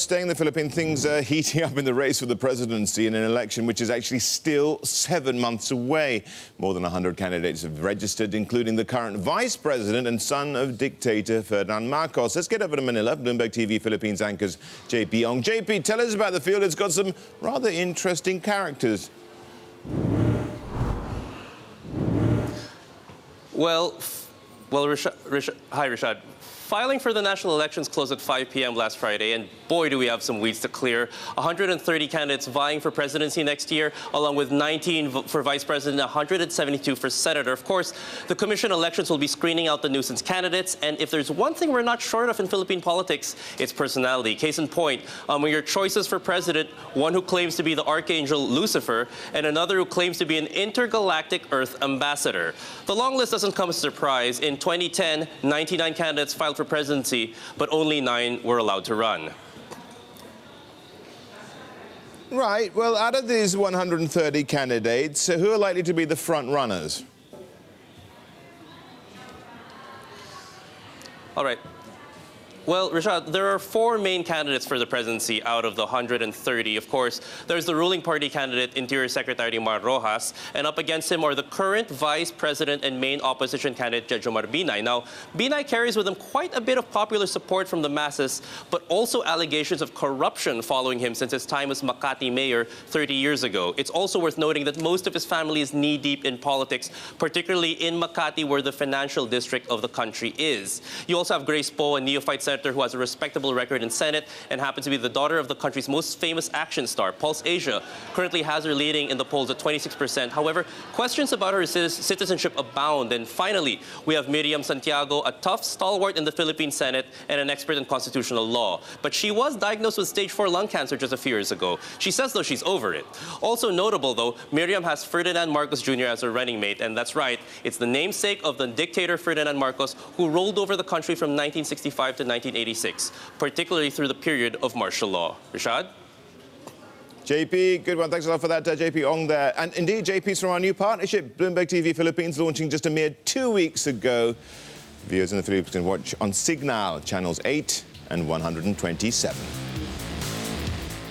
Staying in the Philippines, things are heating up in the race for the presidency in an election which is actually still 7 months away. More than 100 candidates have registered, including the current vice president and son of dictator Ferdinand Marcos. Let's get over to Manila. Bloomberg TV Philippines anchors JP Ong. JP, tell us about the field. It's got some rather interesting characters. Well, hi, Rashad. Filing for the national elections closed at 5 p.m. last Friday, and boy, do we have some weeds to clear. 130 candidates vying for presidency next year, along with 19 for vice president, 172 for senator. Of course, the Commission elections will be screening out the nuisance candidates, and if there's one thing we're not short of in Philippine politics, it's personality. Case in point, your choices for president, one who claims to be the archangel Lucifer, and another who claims to be an intergalactic Earth ambassador. The long list doesn't come as a surprise. In 2010, 99 candidates filed for presidency, but only 9 were allowed to run. Right. Well, out of these 130 candidates, who are likely to be the front runners? All right. Well, Rashad, there are 4 main candidates for the presidency out of the 130. Of course, there's the ruling party candidate, Interior Secretary Mar Rojas, and up against him are the current vice president and main opposition candidate, Jejomar Binay. Now, Binay carries with him quite a bit of popular support from the masses, but also allegations of corruption following him since his time as Makati mayor 30 years ago. It's also worth noting that most of his family is knee-deep in politics, particularly in Makati, where the financial district of the country is. You also have Grace Poe, a neophyte senator who has a respectable record in Senate and happens to be the daughter of the country's most famous action star, Pulse Asia. Currently has her leading in the polls at 26%. However, questions about her citizenship abound. And finally, we have Miriam Santiago, a tough stalwart in the Philippine Senate and an expert in constitutional law. But she was diagnosed with stage 4 lung cancer just a few years ago. She says, though, she's over it. Also notable, though, Miriam has Ferdinand Marcos Jr. as her running mate. And that's right, it's the namesake of the dictator Ferdinand Marcos, who ruled over the country from 1965 to 1986, particularly through the period of martial law. Rashad? JP, good one. Thanks a lot for that, JP Ong there. And indeed, JP's from our new partnership, Bloomberg TV Philippines, launching just a mere 2 weeks ago. Viewers in the Philippines can watch on Signal, channels 8 and 127.